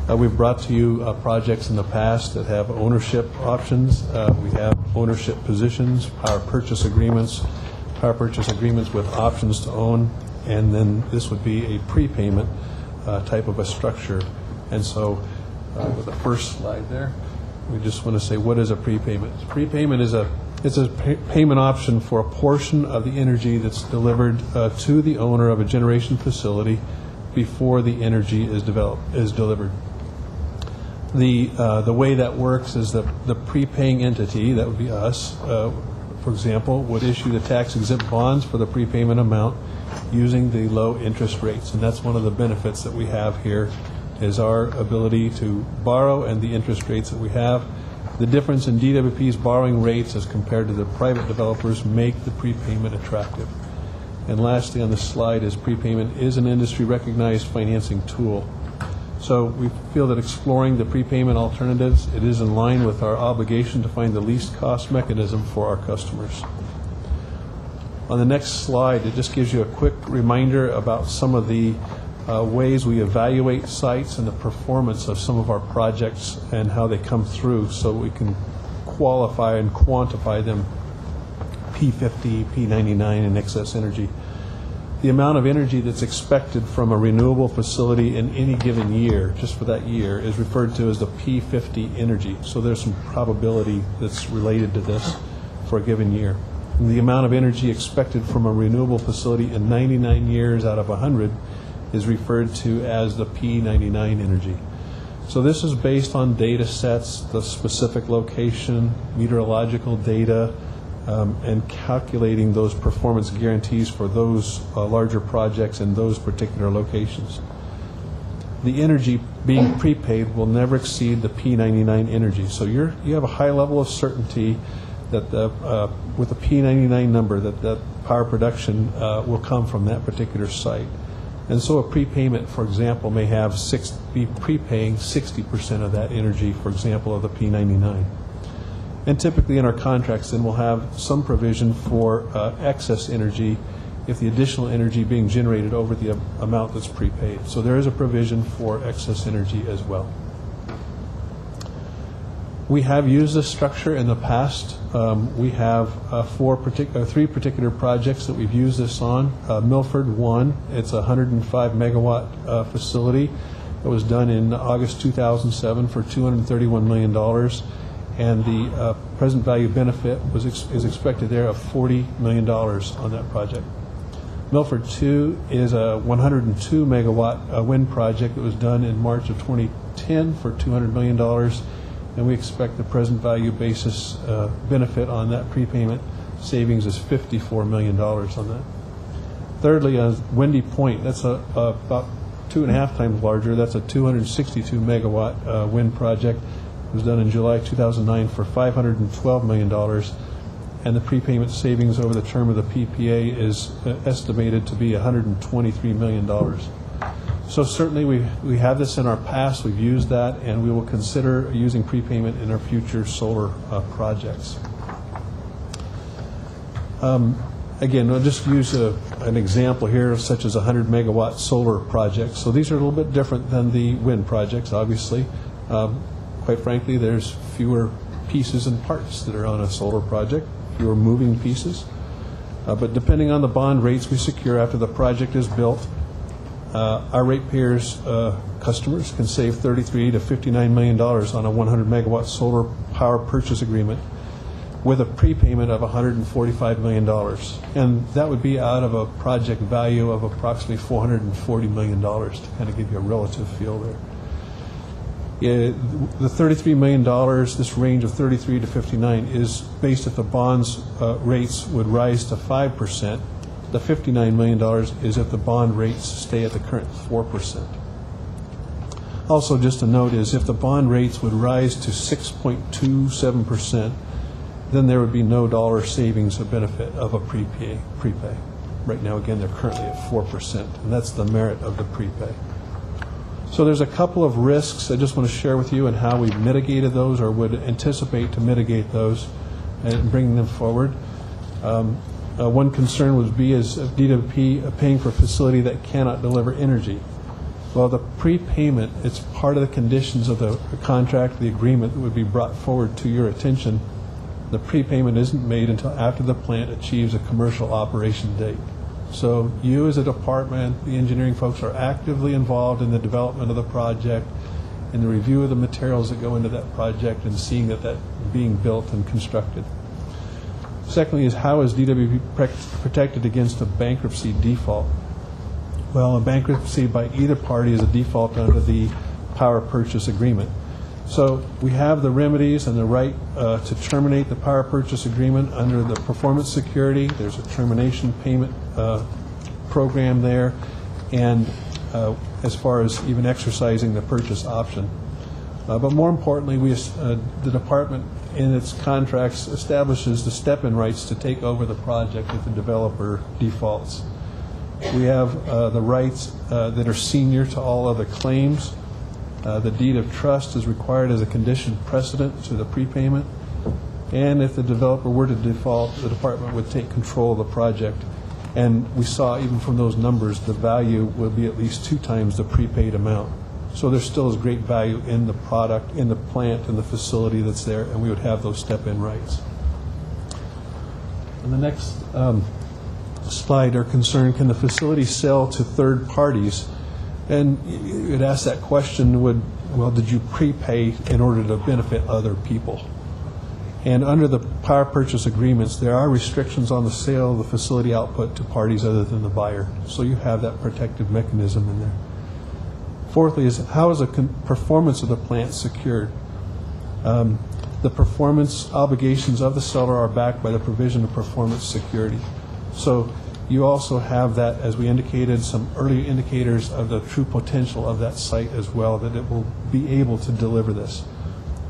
We've brought to you projects in the past that have ownership options. We have ownership positions, power purchase agreements with options to own, and then this would be a prepayment type of a structure. And so with the first slide there, we just want to say, what is a prepayment? Prepayment is it's a payment option for a portion of the energy that's delivered to the owner of a generation facility before the energy is delivered. The way that works is that the prepaying entity, that would be us, for example, would issue the tax-exempt bonds for the prepayment amount using the low interest rates. And that's one of the benefits that we have here, is our ability to borrow and the interest rates that we have. The difference in DWP's borrowing rates as compared to the private developers make the prepayment attractive. And lastly on this slide is prepayment is an industry-recognized financing tool. So we feel that exploring the prepayment alternatives, it is in line with our obligation to find the least cost mechanism for our customers. On the next slide, it just gives you a quick reminder about some of the ways we evaluate sites and the performance of some of our projects and how they come through, so we can qualify and quantify them, P50, P99, and excess energy. The amount of energy that's expected from a renewable facility in any given year, just for that year, is referred to as the P50 energy. So there's some probability that's related to this for a given year. And the amount of energy expected from a renewable facility in 99 years out of 100 is referred to as the P99 energy. So this is based on data sets, the specific location, meteorological data, and calculating those performance guarantees for those larger projects in those particular locations. The energy being prepaid will never exceed the P99 energy. So you have a high level of certainty that with the P99 number that power production will come from that particular site. And so a prepayment, for example, may have be prepaying 60% of that energy, for example, of the P99. And typically in our contracts then we'll have some provision for excess energy if the additional energy being generated over the amount that's prepaid. So there is a provision for excess energy as well. We have used this structure in the past. We have three particular projects that we've used this on. Milford 1, it's a 105 megawatt facility. It was done in August 2007 for $231 million. And the present value benefit is expected there of $40 million on that project. Milford 2 is a 102 megawatt wind project that was done in March of 2010 for $200 million, and we expect the present value basis benefit on that prepayment savings is $54 million on that. Thirdly, Windy Point, that's about 2.5 times larger. That's a 262 megawatt wind project. It was done in July 2009 for $512 million, and the prepayment savings over the term of the PPA is estimated to be $123 million. So certainly we have this in our past, we've used that, and we will consider using prepayment in our future solar projects. Again, I'll just use an example here, such as a 100 megawatt solar project. So these are a little bit different than the wind projects, obviously. Quite frankly, there's fewer pieces and parts that are on a solar project, fewer moving pieces. But depending on the bond rates we secure after the project is built, our ratepayers customers can save $33 to $59 million on a 100 megawatt solar power purchase agreement with a prepayment of $145 million. And that would be out of a project value of approximately $440 million, to kind of give you a relative feel there. The $33 million, this range of 33 to 59, is based if the bonds rates would rise to 5%. The $59 million is if the bond rates stay at the current 4%. Also, just a note is if the bond rates would rise to 6.27%, then there would be no dollar savings or benefit of a prepay. Right now, again, they're currently at 4%, and that's the merit of the prepay. So there's a couple of risks I just want to share with you and how we've mitigated those or would anticipate to mitigate those and bring them forward. One concern would be is DWP paying for a facility that cannot deliver energy. Well, the prepayment, it's part of the conditions of the contract, the agreement that would be brought forward to your attention. The prepayment isn't made until after the plant achieves a commercial operation date. So you as a department, the engineering folks are actively involved in the development of the project, in the review of the materials that go into that project, and seeing that being built and constructed. Secondly is, how is DWP protected against a bankruptcy default? Well, a bankruptcy by either party is a default under the power purchase agreement. So we have the remedies and the right to terminate the power purchase agreement under the performance security. There's a termination payment program there, and as far as even exercising the purchase option. But more importantly, the department in its contracts establishes the step-in rights to take over the project if the developer defaults. We have the rights that are senior to all other claims. The deed of trust is required as a condition precedent to the prepayment. And if the developer were to default, the department would take control of the project. And we saw, even from those numbers, the value would be at least 2 times the prepaid amount. So there still is great value in the product, in the plant, in the facility that's there, and we would have those step-in rights. On the next slide are concerned, can the facility sell to third parties? And you had asked that question, did you prepay in order to benefit other people? And under the power purchase agreements, there are restrictions on the sale of the facility output to parties other than the buyer. So you have that protective mechanism in there. Fourthly is, how is the performance of the plant secured? The performance obligations of the seller are backed by the provision of performance security. So you also have that, as we indicated, some early indicators of the true potential of that site as well, that it will be able to deliver this.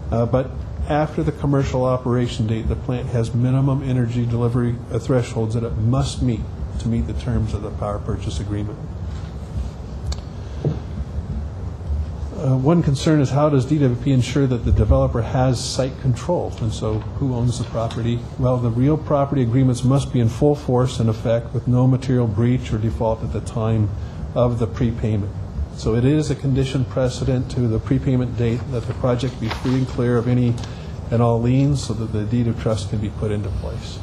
But after the commercial operation date, the plant has minimum energy delivery thresholds that it must meet to meet the terms of the power purchase agreement. One concern is, how does DWP ensure that the developer has site control? And so who owns the property? Well, the real property agreements must be in full force and effect with no material breach or default at the time of the prepayment. So it is a condition precedent to the prepayment date that the project be free and clear of any and all liens so that the deed of trust can be put into place.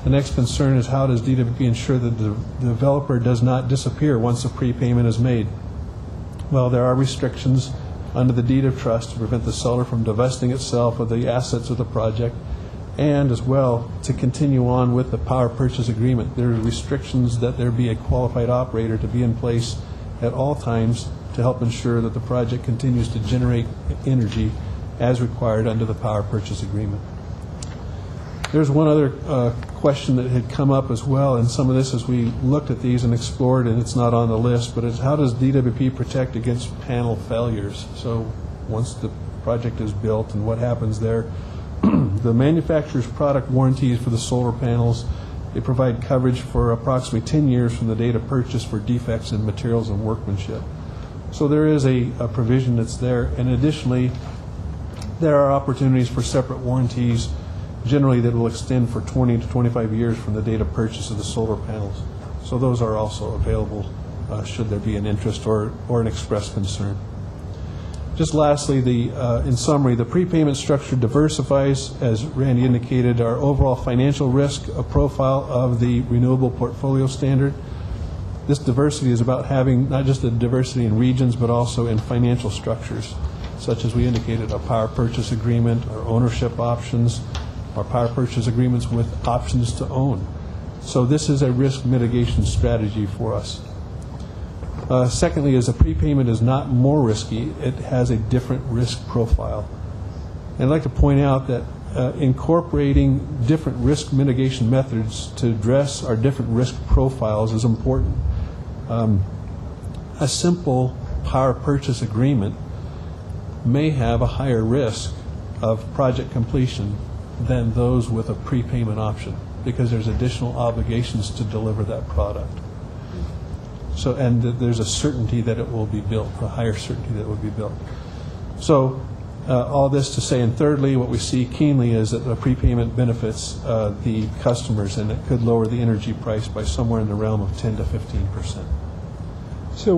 The next concern is, how does DWP ensure that the developer does not disappear once a prepayment is made? Well, there are restrictions under the deed of trust to prevent the seller from divesting itself of the assets of the project, and as well to continue on with the power purchase agreement. There are restrictions that there be a qualified operator to be in place at all times to help ensure that the project continues to generate energy as required under the power purchase agreement. There's one other question that had come up as well, and some of this as we looked at these and explored, and it's not on the list, but it's, how does DWP protect against panel failures? So once the project is built and what happens there, the manufacturer's product warranties for the solar panels, they provide coverage for approximately 10 years from the date of purchase for defects in materials and workmanship. So there is a provision that's there, and additionally, there are opportunities for separate warranties generally that will extend for 20 to 25 years from the date of purchase of the solar panels. So those are also available should there be an interest or an express concern. Just lastly, in summary, the prepayment structure diversifies, as Randy indicated, our overall financial risk profile of the renewable portfolio standard. This diversity is about having not just a diversity in regions, but also in financial structures, such as we indicated, a power purchase agreement, our ownership options, our power purchase agreements with options to own. So this is a risk mitigation strategy for us. Secondly, as a prepayment is not more risky, it has a different risk profile. And I'd like to point out that incorporating different risk mitigation methods to address our different risk profiles is important. A simple power purchase agreement may have a higher risk of project completion than those with a prepayment option, because there's additional obligations to deliver that product. So, and there's a certainty that it will be built, a higher certainty that it will be built. So all this to say, and thirdly, what we see keenly is that the prepayment benefits the customers, and it could lower the energy price by somewhere in the realm of 10 to 15%. So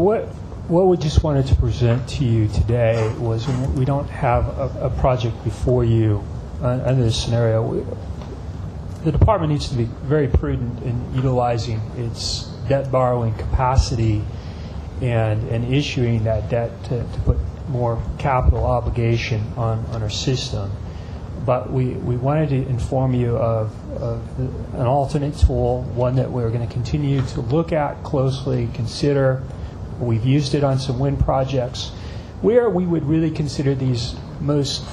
what we just wanted to present to you today was we don't have a project before you under this scenario. The department needs to be very prudent in utilizing its debt borrowing capacity and issuing that debt to put more capital obligation on our system. But we wanted to inform you of an alternate tool, one that we're going to continue to look at closely, consider. We've used it on some wind projects. Where we would really consider these most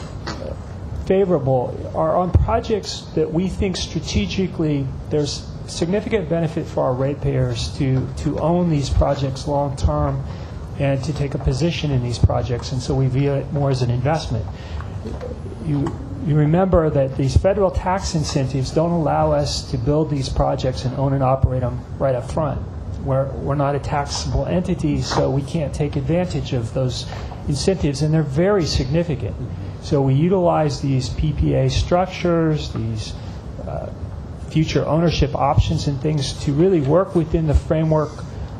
favorable are on projects that we think strategically there's significant benefit for our ratepayers to own these projects long term and to take a position in these projects, and so we view it more as an investment. You remember that these federal tax incentives don't allow us to build these projects and own and operate them right up front. We're not a taxable entity, so we can't take advantage of those incentives, and they're very significant. So we utilize these PPA structures, these future ownership options and things to really work within the framework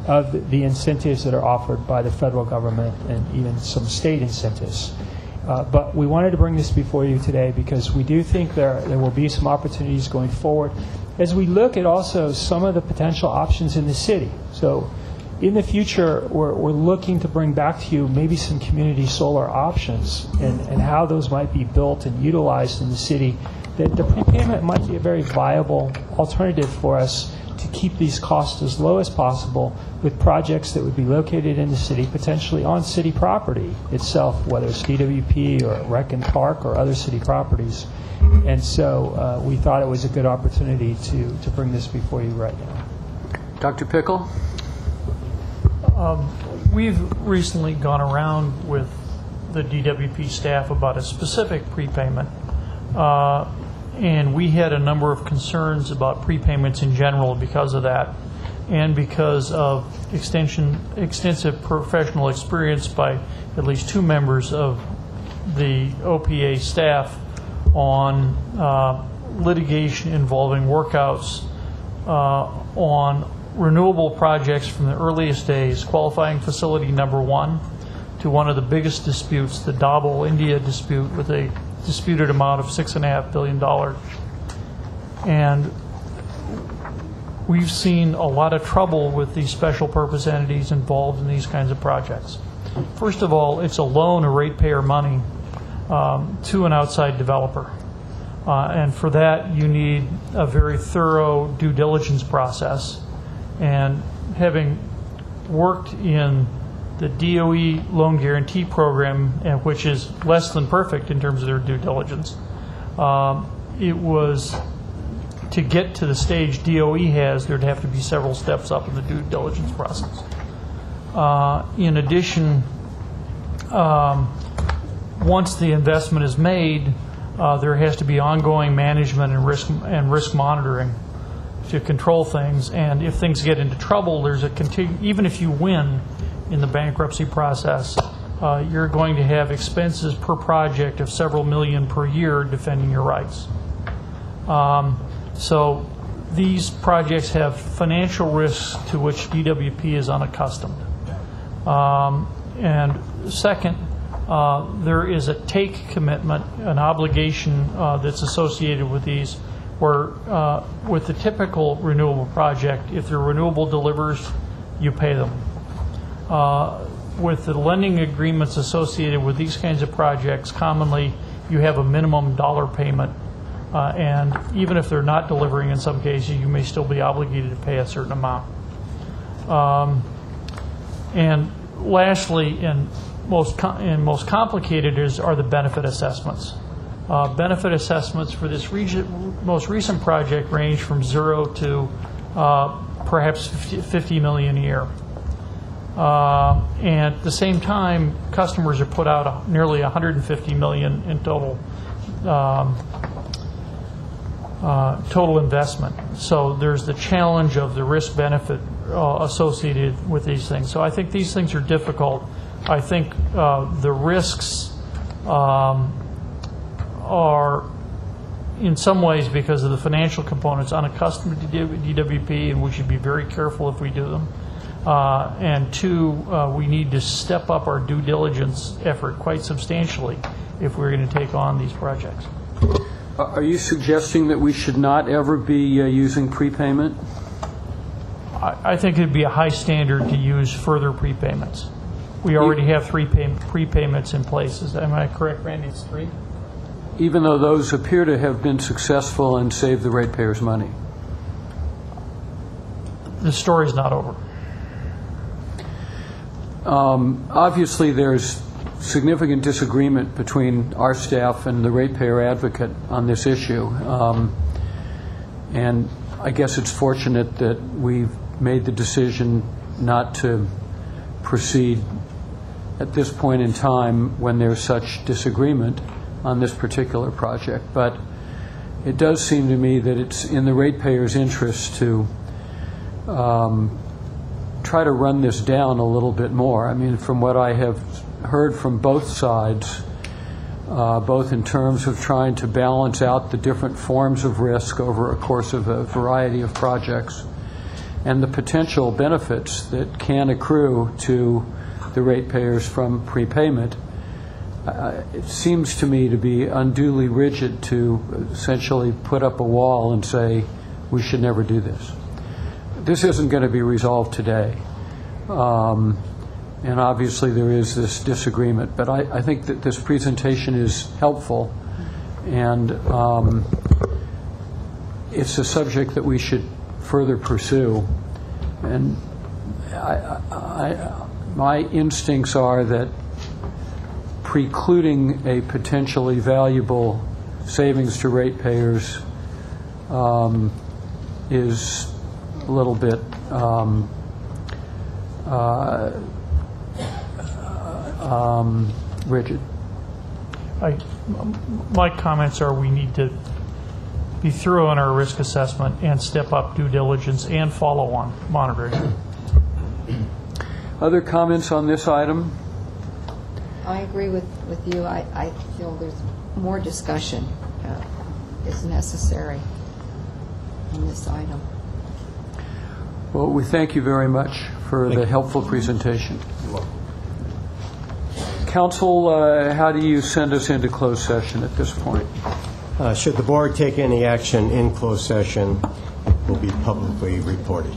of the incentives that are offered by the federal government and even some state incentives. But we wanted to bring this before you today because we do think there will be some opportunities going forward as we look at also some of the potential options in the city. So in the future, we're looking to bring back to you maybe some community solar options and how those might be built and utilized in the city. That the prepayment might be a very viable alternative for us to keep these costs as low as possible with projects that would be located in the city, potentially on city property itself, whether it's DWP or Rec and Park or other city properties. And so we thought it was a good opportunity to bring this before you right now. Dr. Pickle? We've recently gone around with the DWP staff about a specific prepayment. And we had a number of concerns about prepayments in general because of that, and because of extensive professional experience by at least two members of the OPA staff on litigation involving workouts on renewable projects from the earliest days, qualifying facility number 1 to one of the biggest disputes, the Dabhol India dispute, with a disputed amount of $6.5 billion. And we've seen a lot of trouble with these special purpose entities involved in these kinds of projects. First of all, it's a loan of ratepayer money to an outside developer. And for that, you need a very thorough due diligence process. And having worked in the DOE loan guarantee program, which is less than perfect in terms of their due diligence, it was to get to the stage DOE has, there'd have to be several steps up in the due diligence process. In addition, once the investment is made, there has to be ongoing management and risk monitoring to control things. And if things get into trouble, there's even if you win in the bankruptcy process, you're going to have expenses per project of several million per year defending your rights. So these projects have financial risks to which DWP is unaccustomed. And second, there is a take commitment, an obligation that's associated with these, where with the typical renewable project, if the renewable delivers, you pay them. With the lending agreements associated with these kinds of projects, commonly you have a minimum dollar payment, and even if they're not delivering in some cases, you may still be obligated to pay a certain amount. And lastly, and most complicated are the benefit assessments. Benefit assessments for this most recent project range from 0 to perhaps $50 million a year. And at the same time, customers are put out nearly $150 million in total investment. So there's the challenge of the risk-benefit associated with these things. So I think these things are difficult. I think the risks are, in some ways, because of the financial components, unaccustomed to DWP, and we should be very careful if we do them. And two, we need to step up our due diligence effort quite substantially if we're going to take on these projects. Are you suggesting that we should not ever be using prepayment? I think it'd be a high standard to use further prepayments. We already have three prepayments in place. Am I correct, Randy? It's three? Even though those appear to have been successful and saved the ratepayers money? The story's not over. Obviously, there's significant disagreement between our staff and the ratepayer advocate on this issue. And I guess it's fortunate that we've made the decision not to proceed at this point in time when there's such disagreement on this particular project. But it does seem to me that it's in the ratepayers' interest to try to run this down a little bit more. I mean, from what I have heard from both sides, both in terms of trying to balance out the different forms of risk over a course of a variety of projects and the potential benefits that can accrue to the ratepayers from prepayment, it seems to me to be unduly rigid to essentially put up a wall and say we should never do this. This isn't going to be resolved today. And obviously there is this disagreement, but I think that this presentation is helpful, and it's a subject that we should further pursue. And my instincts are that precluding a potentially valuable savings to ratepayers is a little bit rigid. My comments are we need to be thorough in our risk assessment and step up due diligence and follow-on monitoring. Other comments on this item? I agree with you. I feel there's more discussion is necessary on this item. Well, we thank you very much for the helpful presentation. Council, how do you send us into closed session at this point? Should the board take any action in closed session, it will be publicly reported.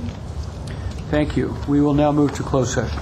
Thank you. We will now move to closed session.